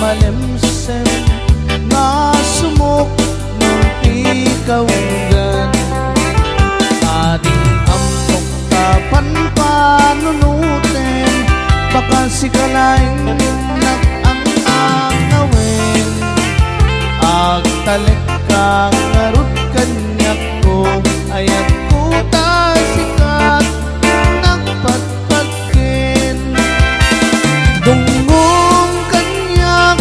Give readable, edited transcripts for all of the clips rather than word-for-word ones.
malimsim na sumok ng ikawgan. Ating ampok tapan panunutin, baka sikalaing nag-ang-angawin. Agtalik kang narut kanyak ko, ayat ko tasikat nagpatpagkin. Dungong kanyak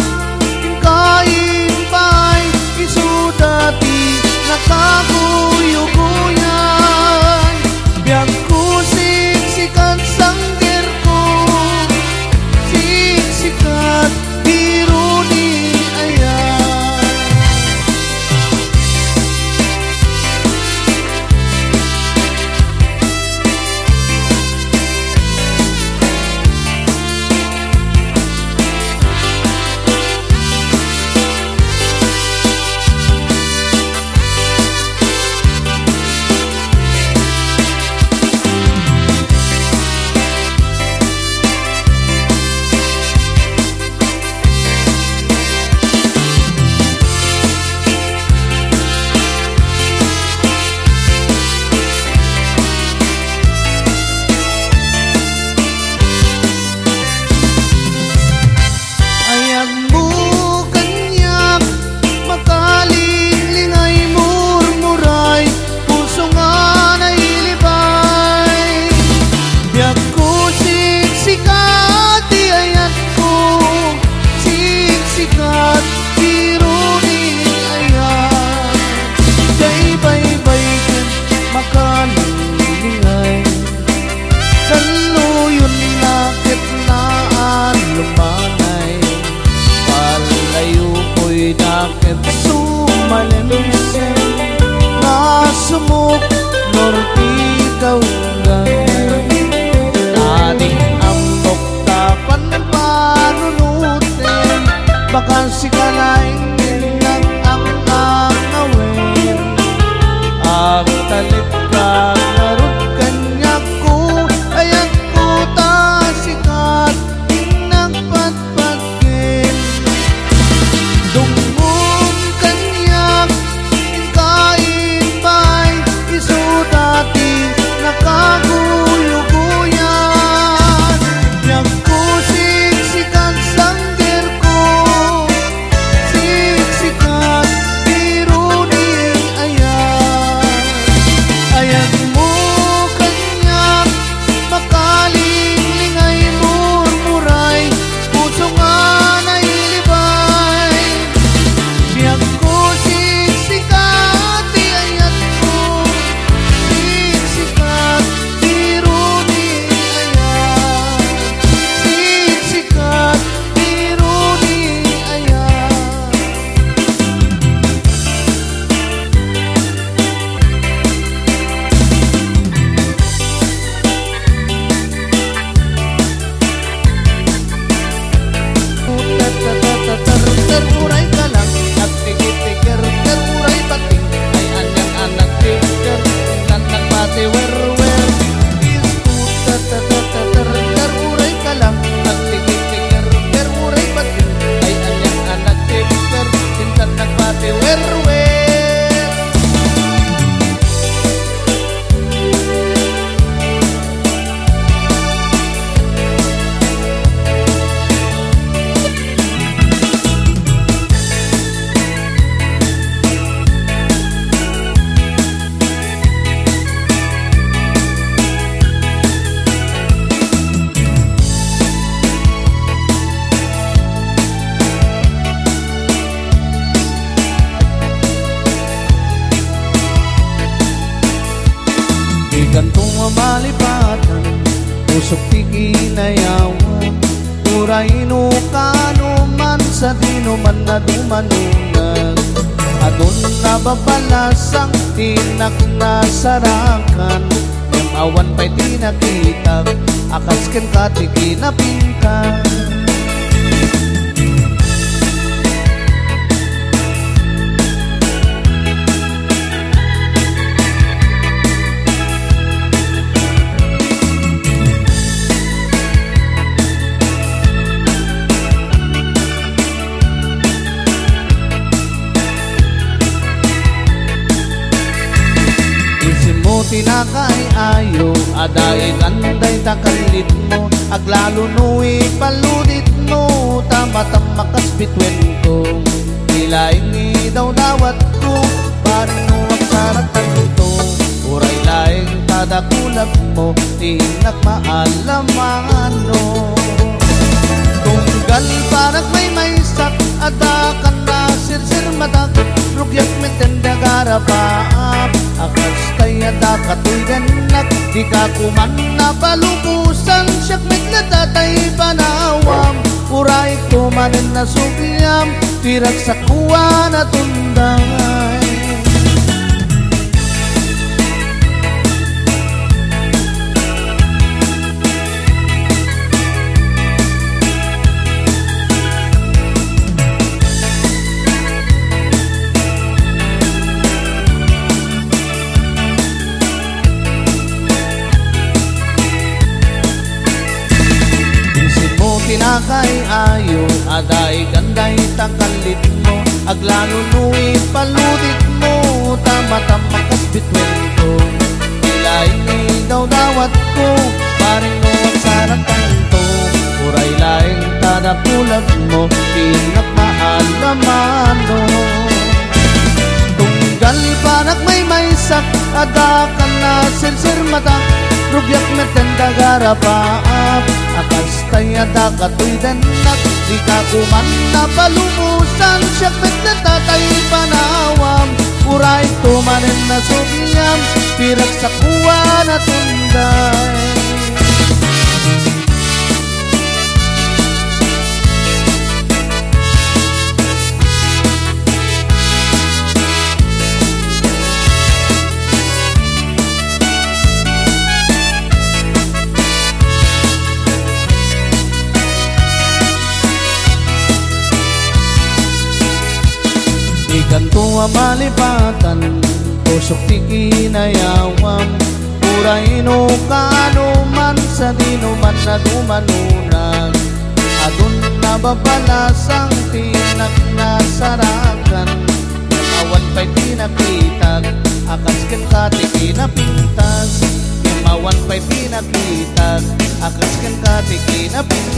kain pa'y isudati nakakuyuguyan. Biyak ko siksikat sanggir ko, siksikat biro ni ayan. Nakit sumalimsim na sumuk norti kaugan. Ating ampok tapan panunutin, baka sikalaing nag-ang-angawin. Agtalit ka narut kanyak ko, ayat ko tasikat nagpatpagkin. Dungong kanyak kain pa'y isudati nakaguyuguyan. Biyak ko siksikat sanggir ko, siksikat biro ni ayan. Ayan mo kanyak makalingling murmuray, puso nga nailibay. Biyak ko siksikat ayat ko, siksikat biro ni ayan. Siksikat biro ni ayan. Teruray ka lang at tigit-tigir, teruray bating ay anyang anak tigir nan nagpati wer-wer. Teruray ka lang at tigit-tigir, teruray bating ay anyang anak tigir nan nagpati wer-wer. Di gantong malipatan, usok tiginayawan. Uraino kano man sa dinuman na dumanunag. Adun na babalasang tinak na sarakan. Yung awan pa'y di nakita, akasken ka di kinapinta. tinakay ayo, aday kanday takalit mo, aglalo nuwi paludit mo, tama-tama kas bitwen ko. Ilaing daw dawat ko, paano ang saratan ito, uray laing tadakulab mo, tinak maalamano. Tunggal parak may sak, adakan na sirsir matak, rugyat metenda garapaap, akas kaya dakatoy ganak, di ka kuman na palubusan, siyak mitlatatay panawam, uray kumanin na sugyam, pirag sa kuwa na tunday. Tinakay ayo, aday ganday takalit mo, aglalo nuwi paludit mo, tama-tama kas bitwen ko. Ilaing daw dawat ko, paring mo ang saratan to, uray laing tadakulab mo, tinak maalamano. Tunggal panak may sak, adakan na sirsir matak, rugyak metenda garapaap, akas tayo dakatoy danak, di ka kuman na palumusan, siyak metnatatay panawam, uray tumanin na sugyam, pirag sa kuwa na tunday. Ganto ang malipatan, tusok ti kinayawam, uray no kanuman sa dinuman na dumanunag, adun na babalasang tinak na saragan, yamawan pa'y tinakitag, akas ken kati kinapintas, yamawan pa'y tinakitag, akas ken kati kinapintas.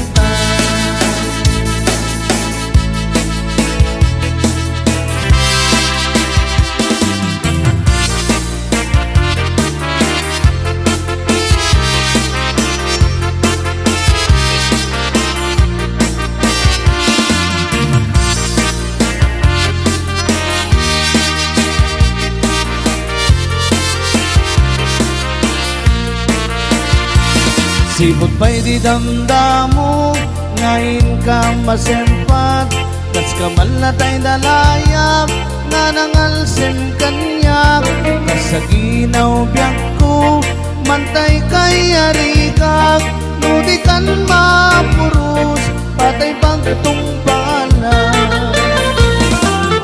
Sipot pa'y di damdamo, ngayon ka masempat, kas kamal na ta'y dalayap, nga nangalsim kanyak, kas sa ginaw biyak ko, mantay kay arikak, nudikan mapurus, patay pagtong pangalan.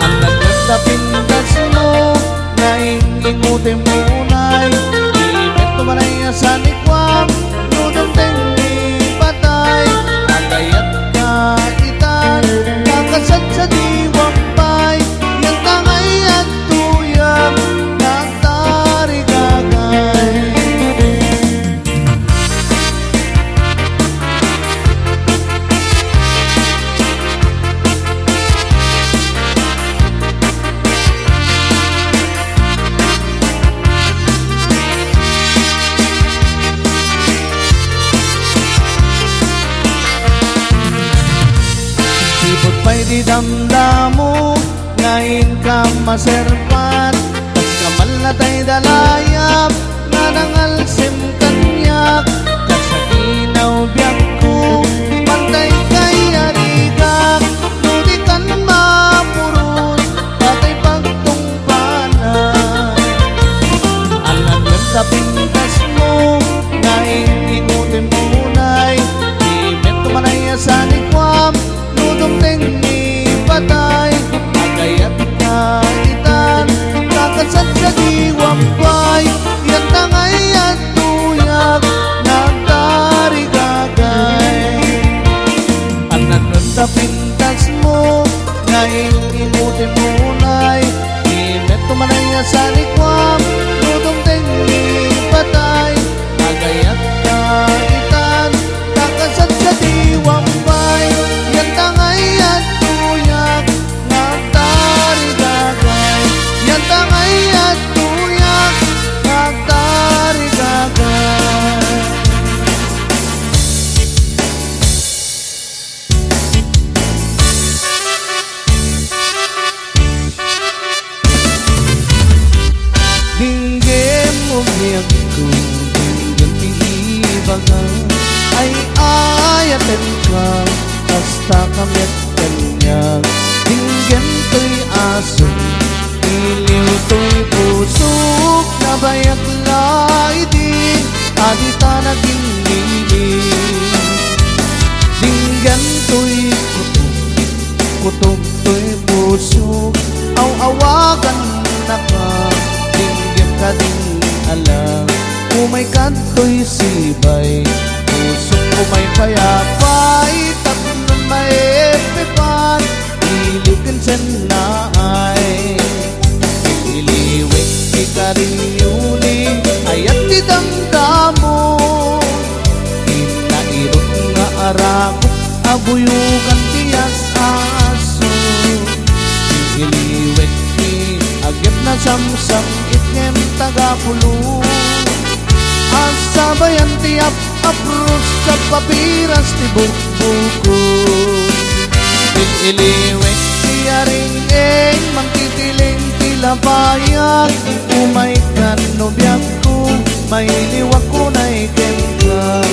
Ang nagkatapindas mo, ngayon ingutin munay, imit tumanay sa likwam, nudong tengi patay, agayat kaitan, kakasad sa diwampay, yang tangay at tuyang, nagtarigagay. Sipot pa'y di damdamo, ngayon ka maserpat, kas kamal na ta'y dalayap, nga nangalsim kanyak, kas sa ginaw biyak ko, pantay kay arigak, nudikan mapurus, patay pagtong panay. Alam lang sa pintas mo, ngayon ingutin munay, imit tumanay sa likwam, nudong tengi patay, agayat kaitan, kakasad sa diwampay. Kutumtoy puso, aw-awagan na ka, dinggim ka din alam. Umay kantoy sibay, puso umay payapay, tapnon may epipan, ilikin sen na ay. Iliwik ikarin yuli, ayat di damdamo, inairot nga arakot, abuyugan tiyas aso. Iliwik ni agip na samsam, itngem tagapulo. Asabayan tiap apros sa papiras ti bukbukon. Iliwik tiyaring eng mangtitiling tilabayan. Umay kan nobyak ko, may liwak ko na ikin ka.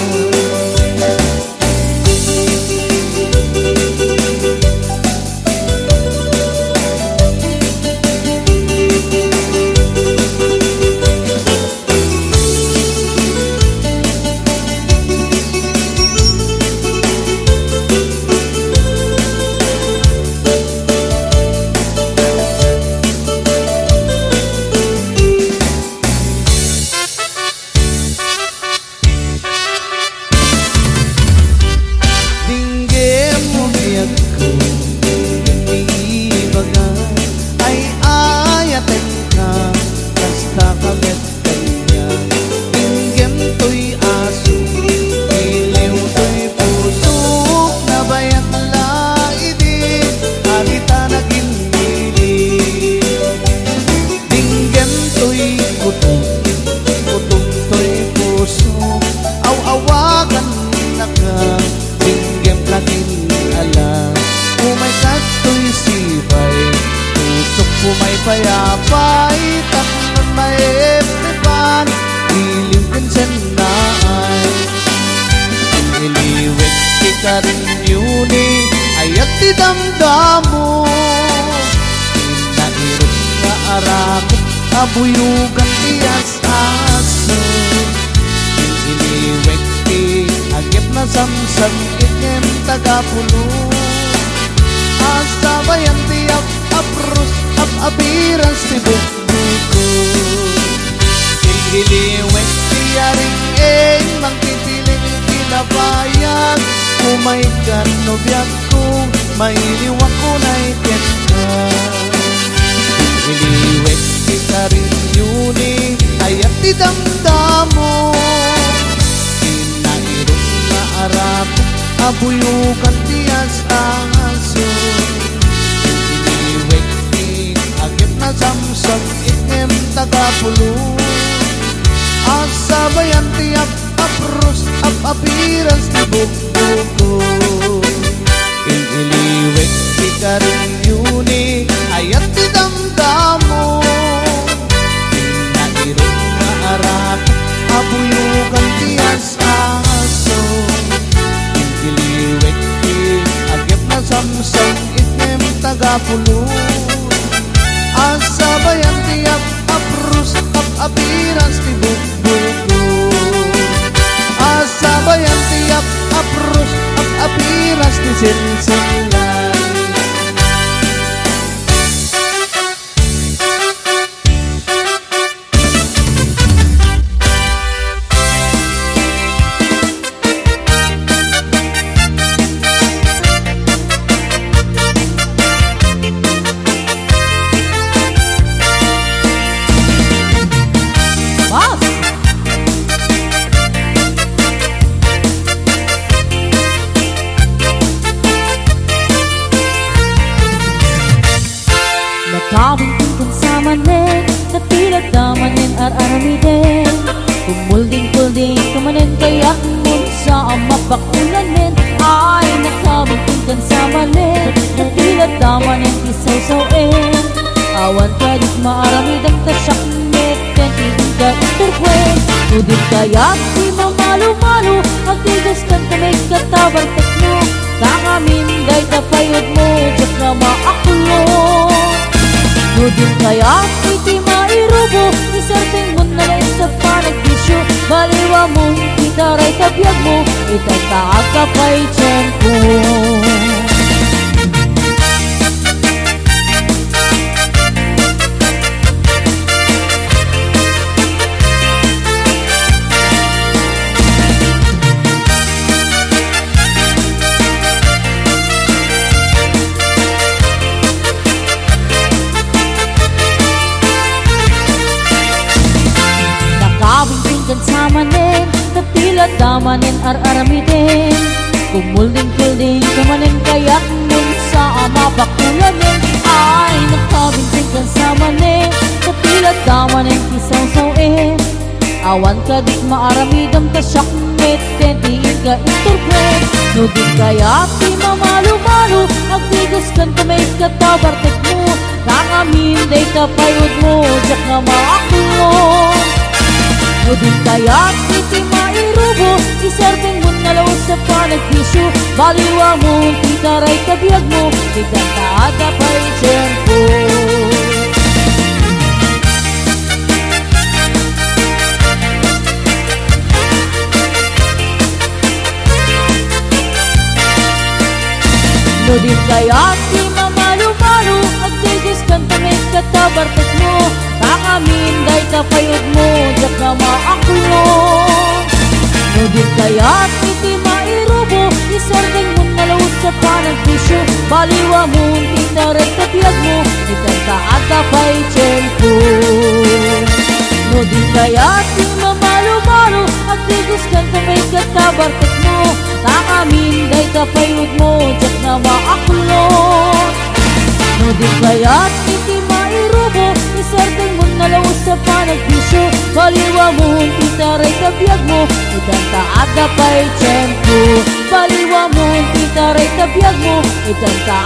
Umay payapay, taknan may epipan, ilim sen na ay. Iliwik ikarin yuni, ayat di damdamo, inairot nga arakot, abuyugan tiyas aso. Iliwik ti agip na samsam, itngem tagapulo. Asabayan tiyak apros, apiras ti bukbuko. Iliwek tiyaring eng mangtitiling tinabayan. Umay kan nobyak ko, may liwak ko na ikin ka. Iliwek ti karin yuni, ayat ti damdamo, inairot na arako, abuyukan tiyas aso. Samsam itngem tagapulo. Asabayan tiyak apros, apiras ti bukbuko. Iliwik ikarin yuni, ayat ti damdamo, inairot na arak, abuyugan tiyas aso. Iliwik agip na samsam, itngem tagapulo. Asabayan tiyak apros, apiras ti bukbuko. Asabayan tiyak apros, apiras ti sinsilan. Nakawin sa manen, natilag damanin ar-aramiden. Kumulding-kulding kamanen, kaya mun sa mapakulanin. Ay, nakawin sa manen, natilag damanin, isaw-sawin. Awan ka dit maaramidang tasyak meten, hindi iturkwen. Tudin kaya't di mamalo-malo, agtigas kang kamay katabar tekno. Tangamin day tapayod mo, Diyos na maakulo. Tudin kaya't iti mairubo, isarting mo na rin sa panagbisyo. Baliwa mo, itaray kabiyag mo, itataag ka pa'y tiyan ko. damanin ar-aramiden kumulding-kulding kamanin kayak nun sa mapakulanin ay nakabintin kan sa manin kapilat damanin kisaw-sawin awan ka dik maaramidam ta siyak met tentihin ka interpret no di kaya ti mamalu-malu agdigos kan kamay katabartek mo nangamin day kapayod mo jak na maakulong no di kaya ti mairubo isarting mo nalawas sa panagbisyo baliwa mo titaray kabiyag mo tiganta pa'y tiyempo. No di kaya ti mamalu-malu agdigos kan kamay katabartek mo nangamin day kapayod mo jak na maakulong no di kaya ti mairubo isarting mo nalawas sa panagbisyo baliwa mo titaray kabiyag mo ikanta pa'y tiyempo. No di kaya ti mamalu-malu agdigos kan kamay katabartek mo nangamin day kapayod mo jak na maakulong no di kaya ti mairubo isarting mo nalawas sa panagbisyo baliwa mo titaray kabiyag mo ikanta pa'y tiyempo baliwa mo titaray kabiyag mo ikanta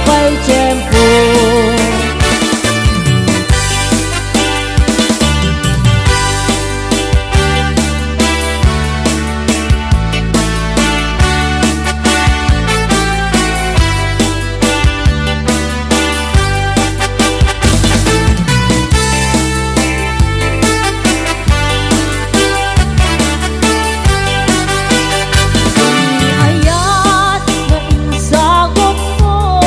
pa'y tiyempo. Ayat na insagop mo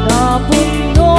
na puno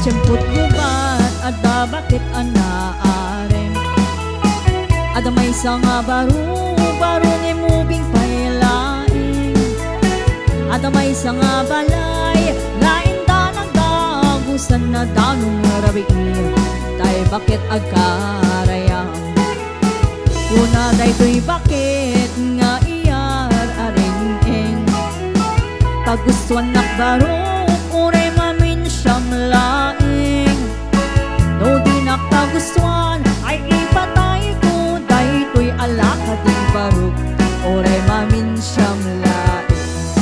Ibitsempot gubat adda bakit anaarem Ada may nga baro nga mubing pailaing Ada may nga balay lain da nagdagusan na danong rabiin Tay bakit agkarayang Una daytoy bakit nga iyar aring Pagustuhan nakbaro uray mamin siyang laing No di nakagustuhan ay ipatay ko Daytoy alaka din baro uray mamin siyang laing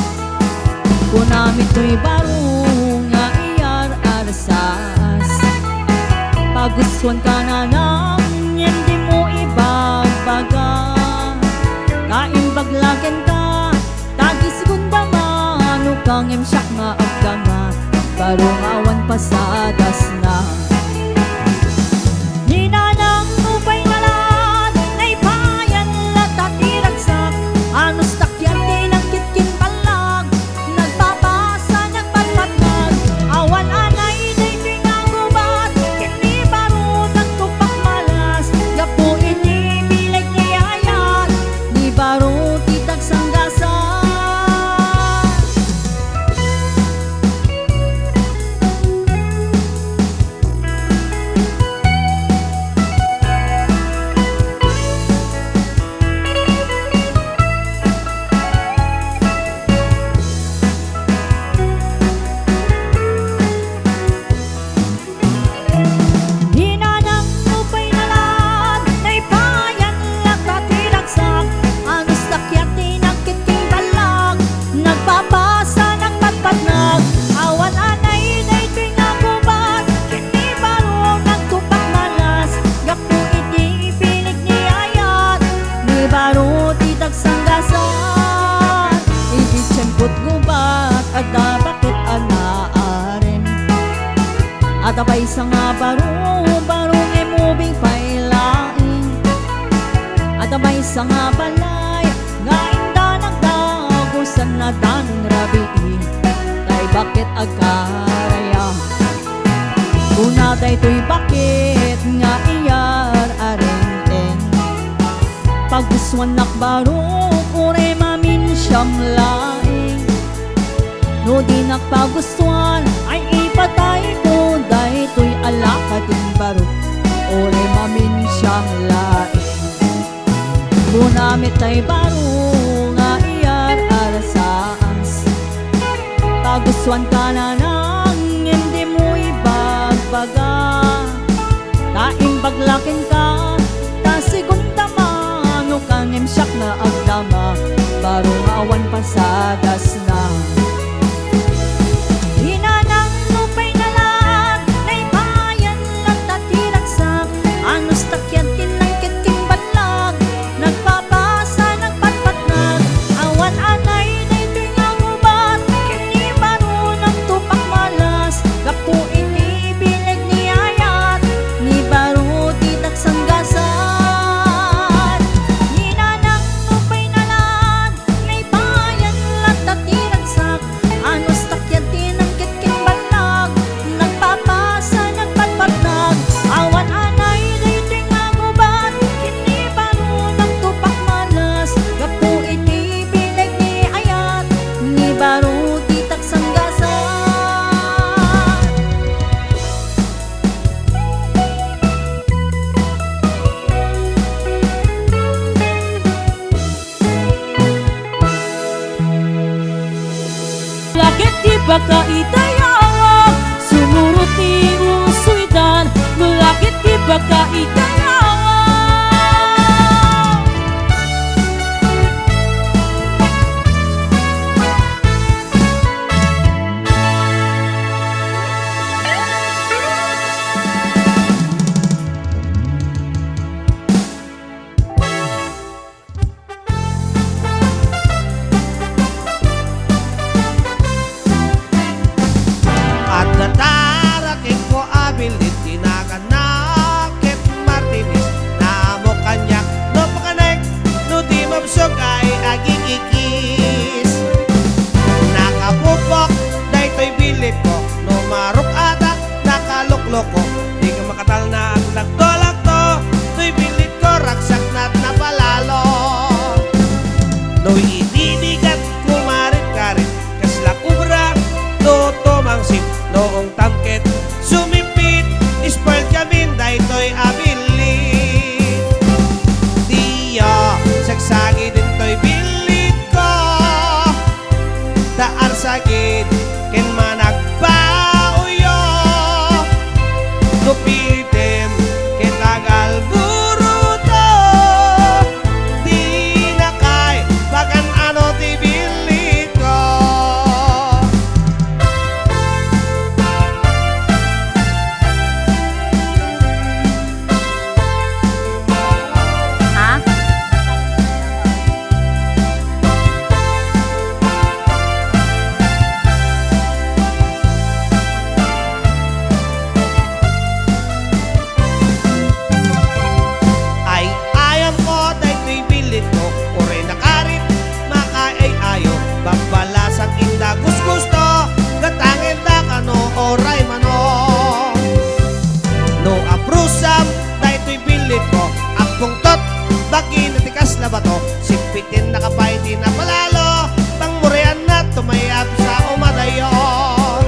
Kunamit to'y baro nga iyar arsas Pagustuhan ka na nang hindi mo ibagbaga Kaimbaglagan ka Tagi segunda mano kang emsyak nga agdanga Barong awan pasadas na Ninanang upay nalan Naipayan latatiragsak Anos takyan ng kitkin palag Nagpapasa nagpatpatag Awan anay daytoy nga gubat Kini baro nagtupak malas Gapo ini bilag ni ayat Ni baro titag sanggasan Hinanang upay nalan Naipayan latatiragsak Anos takyati ng kitking balag Nagpapasa ng patpatnag Awan anay daytoy nga gubat Kini baro nagtupak malas Gapo iti pilig ni ayat Ni baro titag sanggasan Ibitsempot gubat Adda bakit anaaren At abay sa nga baro nga mubing pailaing At abay sa nga balay Nga inda nagdagusan na danong rabiin Tay bakit agkaraya Kuna daytoy bakit nga iyar areng Pagustuhan nakbaro Ure mamin siyam laing No di nakpagustuhan ay ipatay ko Daytoy alaka din baro Ore mamin siyang laing Kunamit ay baro nga iyar arasas Pagustuhan ka na nang hindi mo ibagbaga Kaimbaglakin ka Tasigunda mano kang emsyak na agdama Baro awan pasadas na Hinanang upay nalan Naipayan latatiragsak Anos takyan ng kitking balag Nagpapasa ng patpatnag Awan anay daytoy nga gubat Kini baro nagtupak malas Gapo ini bilag ni ayat Ni baro titag sanggasan Hinanang upay nalan Naipayan latatiragsak Anos takyan ng kitking balag Nagpapasa ng patpatnag Awan anay daytoy nga gubat Kini baro nagtupak malas Gapo ini bilag ni ayat Ni baro titag sanggasan Lakit di ba kaitayawag Sumurot ni usuidan Lakit di ba kaitayawag At natarating ko abilit Tinakanakit Martinez Namo kanyak no pakanek No di mabsog ay agikikis Nakapupok Daytoy bilip ko No marok ata Nakal loko-loko, di ka makatal na ang lakto-lakto. To'y bilit ko, raksak na't napalalo. No'y itinigat, kumarit-karit, kasla kubra, toto mangsit, noong tamket, sumimpit, spoiled kami, dahil to'y abilit. Diyo, sagsagi din to'y bilit ko, daar sagid, ken managpauyo, dupitem, ken tagal buruto, di na kay, bagan ano ti bilit ko. Ha? Ay ayam ko, dahil to'y bilit ko, ore nakarit, makaay ayo, babalasang inda gusto, gatangin da kano, oray mano. No aprusam, dahil to'y bilit ko, akong tot, bagi na tikas na bato, simpitin na kapay di na palalo, pangmurean na tumayap sa umadayon.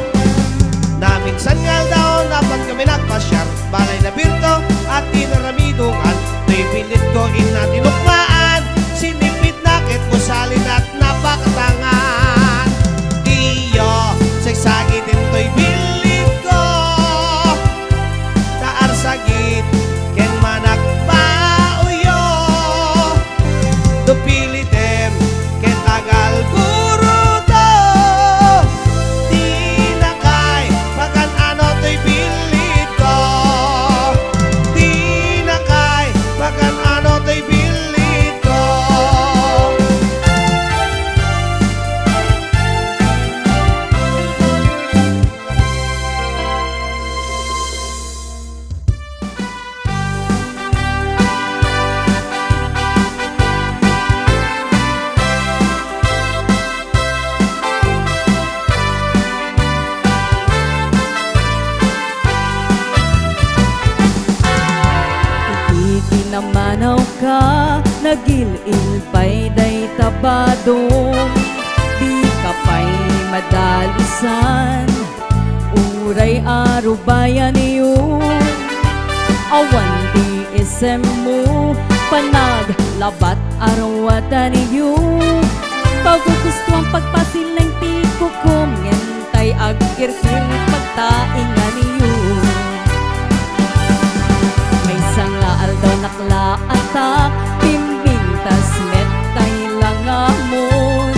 Naminsan nga daw, dapat kami nagpasyar, balay na birto, at tinaramidungan, to'y pilit ko inatinukmaan, sinipit na kit musalin at napakatangan. Iyo, sagsagi din to'y bilit ko, taar sagit, ken managpauyo, dupilitem, ken tagal buruto, di na kay, bagan ano to'y bilit ko, di na kay, bagan ano to'y bilit ko. Ikinamanaw ka, nagilil pa'y day tabadong, di ka pa'y madalisan, uray arubayan niyo, awan di isem mo, panaglabat arawatan niyo, pagugustuang pagpasilang ti kukum, ngentay agkirkil pagtaingan niyo. May sangaal daw naklaatak, pimbintas met tay langamon,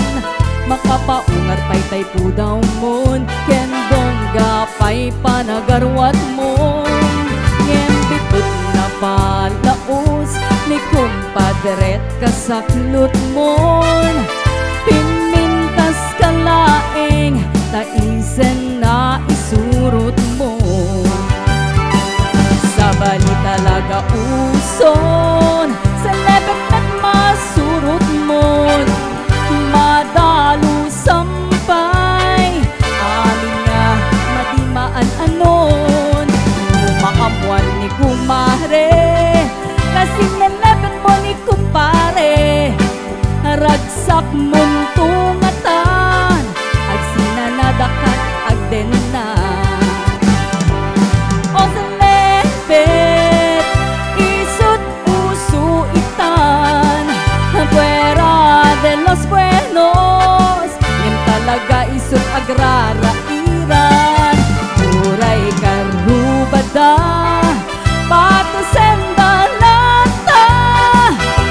makapaungar pay tay pudaw mon, ken bongga pay panagarwat mon, ngem bitut na palaos, ni kumpadret kasaklot mon, pimintas kalaeng, taisen na isurot mo. Sa bali talaga uson, sa lepet at masurot mo, madalo sampay, amin nga madimaan anon, umaamuan ni kumare, kasi nalepet mo ni kumpare, ragsak mong tungatan, ag sinanadakat agden na. O sa lepet, isut uso itan, fuera de los buenos, yan talaga isut agrarairan, uray karubada, pato sembalata,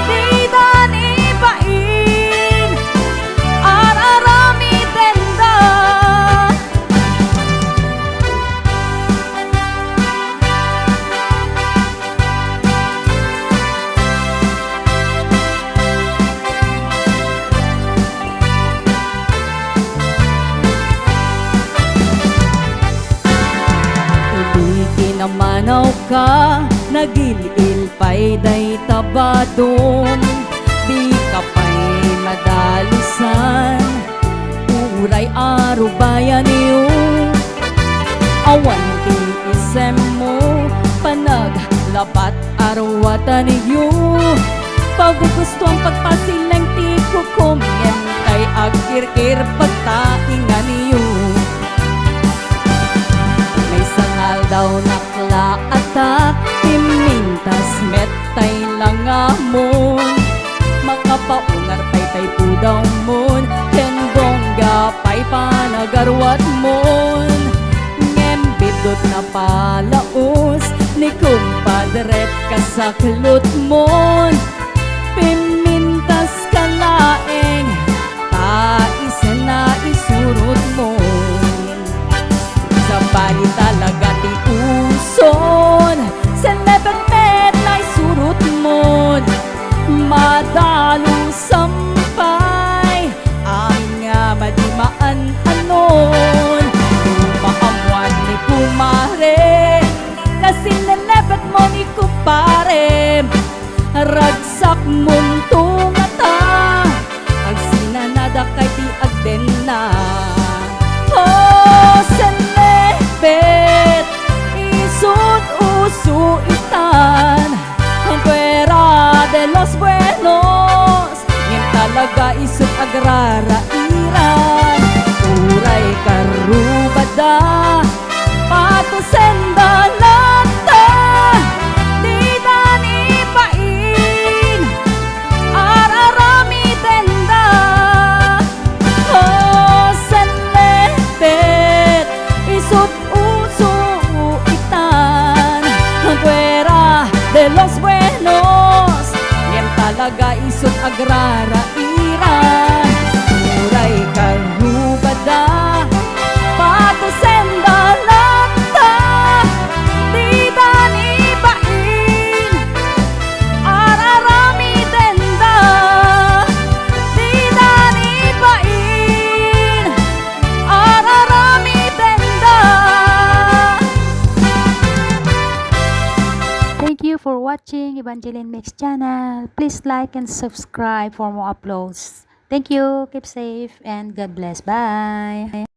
di dan ibain, ararami tenda. Namanaw ka, nagilil pa'y day tabadong, di ka pa'y madalisan, uray arubayan niyo, awan di isem labat arwatan niyo paggusto ang pagpasilang ti kukumyen kay agkirkir pagtaingan niyo may sangal daw nakla atak pimintas metay lang amon makapaungar pay tay pudaw mon ken bongga pay panagarwat mon ngembidot na palaos ni kumpadret kasaklot mon pimintas kalaeng taisen na isurot mon sa bali talaga ti uson sa lepet met na isurot mon madalo sampay ang nga madimaan anon kumakamuan ni kumare kasi nalepet mo ni kupare ragsak munto mata ag sinanada kay ti agden na oh senepet isut usu itan ang pera de los buenos ngem talaga isut agrara iran uray karubada pato senda lata di dani pain ararami tenda oh senepet isut usu itan ang pera de los buenos ngem talaga isut agrara iran uray karubada pato senda lata di dani bain ararami tenda di dani bain ararami tenda. Thank you for watching Evangeline Mix channel. Please like and subscribe for more uploads. Thank you. Keep safe and God bless. Bye.